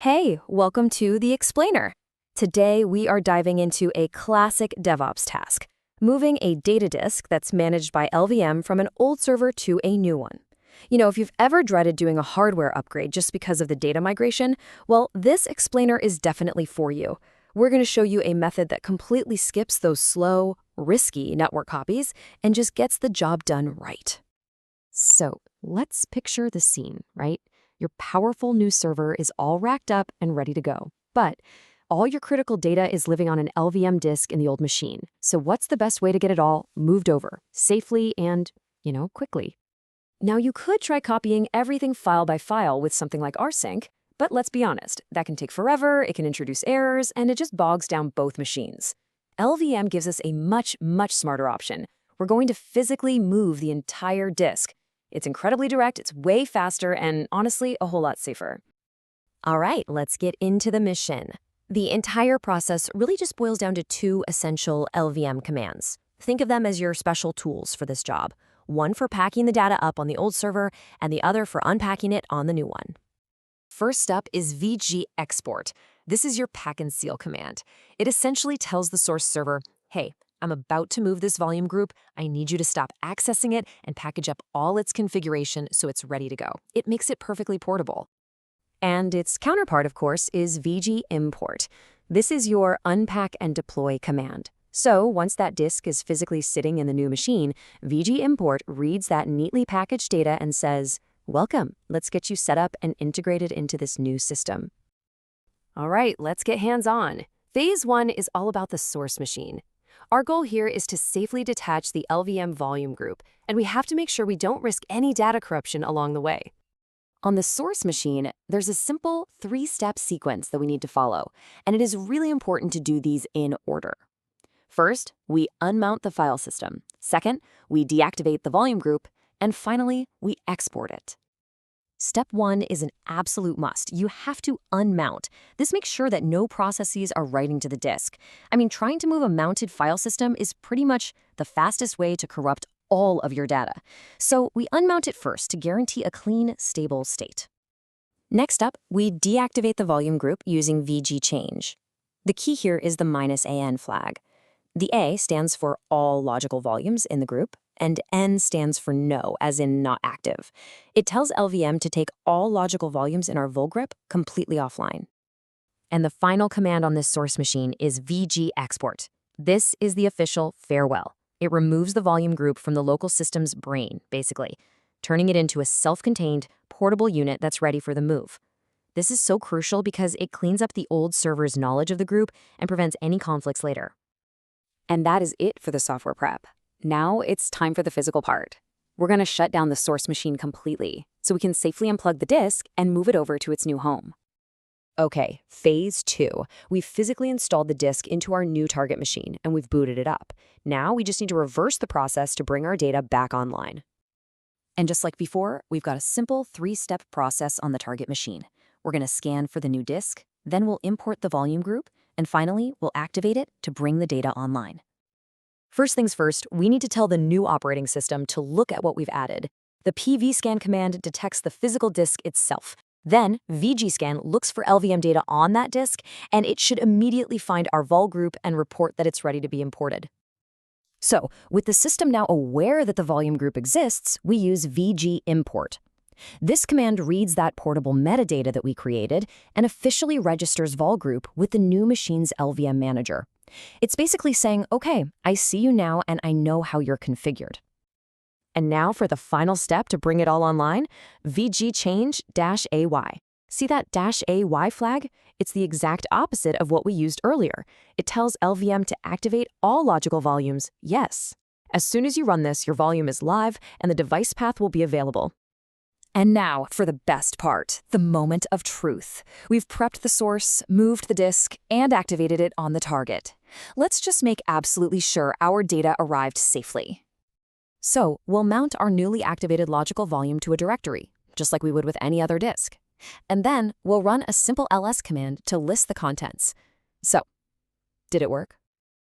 Hey, welcome to The Explainer. Today we are diving into a classic DevOps task, moving a data disk that's managed by LVM from an old server to a new one. If you've ever dreaded doing a hardware upgrade just because of the data migration, well, this explainer is definitely for you. We're going to show you a method that completely skips those slow, risky network copies and just gets the job done right. So let's picture the scene, right? Your powerful new server is all racked up and ready to go. But all your critical data is living on an LVM disk in the old machine. So what's the best way to get it all moved over safely and, quickly? Now, you could try copying everything file by file with something like rsync, but let's be honest, that can take forever, it can introduce errors, and it just bogs down both machines. LVM gives us a much smarter option. We're going to physically move the entire disk. It's incredibly direct, it's way faster, and honestly, a whole lot safer. All right, let's get into the mission. The entire process really just boils down to two essential LVM commands. Think of them as your special tools for this job. One for packing the data up on the old server, and the other for unpacking it on the new one. First up is VG export. This is your pack and seal command. It essentially tells the source server, hey, I'm about to move this volume group. I need you to stop accessing it and package up all its configuration so it's ready to go. It makes it perfectly portable. And its counterpart, of course, is VG import. This is your unpack and deploy command. So once that disk is physically sitting in the new machine, VG import reads that neatly packaged data and says, welcome, let's get you set up and integrated into this new system. All right, let's get hands-on. Phase 1 is all about the source machine. Our goal here is to safely detach the LVM volume group, and we have to make sure we don't risk any data corruption along the way. On the source machine, there's a simple 3-step sequence that we need to follow, and it is really important to do these in order. First, we unmount the file system. Second, we deactivate the volume group, and finally, we export it. Step 1 is an absolute must. You have to unmount. This makes sure that no processes are writing to the disk. Trying to move a mounted file system is pretty much the fastest way to corrupt all of your data. So we unmount it first to guarantee a clean, stable state. Next up, we deactivate the volume group using VG change. The key here is the -AN flag. The A stands for all logical volumes in the group, and N stands for no, as in not active. It tells LVM to take all logical volumes in our vol grep completely offline. And the final command on this source machine is VG export. This is the official farewell. It removes the volume group from the local system's brain, basically, turning it into a self-contained, portable unit that's ready for the move. This is so crucial because it cleans up the old server's knowledge of the group and prevents any conflicts later. And that is it for the software prep. Now it's time for the physical part. We're going to shut down the source machine completely so we can safely unplug the disk and move it over to its new home. Okay, phase 2. We've physically installed the disk into our new target machine and we've booted it up. Now we just need to reverse the process to bring our data back online. And just like before, we've got a simple 3-step process on the target machine. We're going to scan for the new disk, then we'll import the volume group, and finally, we'll activate it to bring the data online. First things first, we need to tell the new operating system to look at what we've added. The pvscan command detects the physical disk itself. Then, vgscan looks for LVM data on that disk, and it should immediately find our vol group and report that it's ready to be imported. So, with the system now aware that the volume group exists, we use VG import. This command reads that portable metadata that we created and officially registers vol group with the new machine's LVM manager. It's basically saying, okay, I see you now and I know how you're configured. And now for the final step to bring it all online, VG change -AY. See that -AY flag? It's the exact opposite of what we used earlier. It tells LVM to activate all logical volumes, yes. As soon as you run this, your volume is live and the device path will be available. And now for the best part, the moment of truth. We've prepped the source, moved the disk, and activated it on the target. Let's just make absolutely sure our data arrived safely. So we'll mount our newly activated logical volume to a directory, just like we would with any other disk. And then we'll run a simple ls command to list the contents. So, did it work?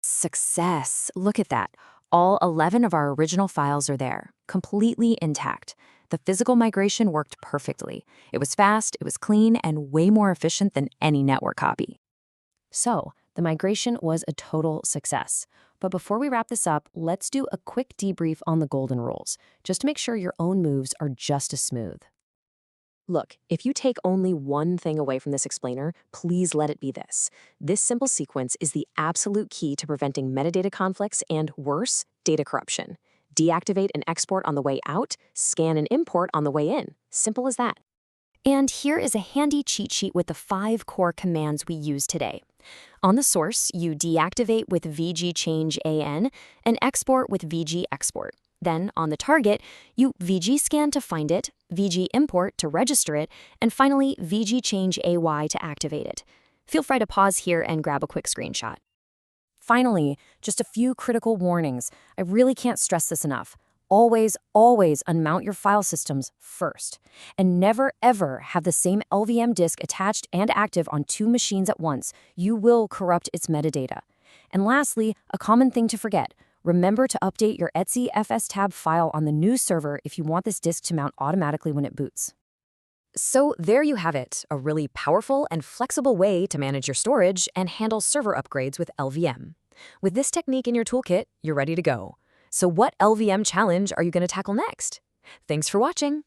Success! Look at that. All 11 of our original files are there, completely intact. the physical migration worked perfectly. It was fast, it was clean, and way more efficient than any network copy. So, the migration was a total success. But before we wrap this up, let's do a quick debrief on the golden rules, just to make sure your own moves are just as smooth. Look, if you take only one thing away from this explainer, please let it be this. This simple sequence is the absolute key to preventing metadata conflicts and, worse, data corruption. Deactivate and export on the way out, scan and import on the way in. Simple as that. And here is a handy cheat sheet with the 5 core commands we use today. On the source, you deactivate with vgchangean and export with vgexport. Then, on the target, you vgscan to find it, vgimport to register it, and finally vgchangeay to activate it. Feel free to pause here and grab a quick screenshot. Finally, just a few critical warnings. I really can't stress this enough. Always, always unmount your file systems first. And never, ever have the same LVM disk attached and active on 2 machines at once. You will corrupt its metadata. And lastly, a common thing to forget. Remember to update your etc fstab file on the new server if you want this disk to mount automatically when it boots. So there you have it, a really powerful and flexible way to manage your storage and handle server upgrades with LVM. With this technique in your toolkit, you're ready to go. So what LVM challenge are you going to tackle next? Thanks for watching.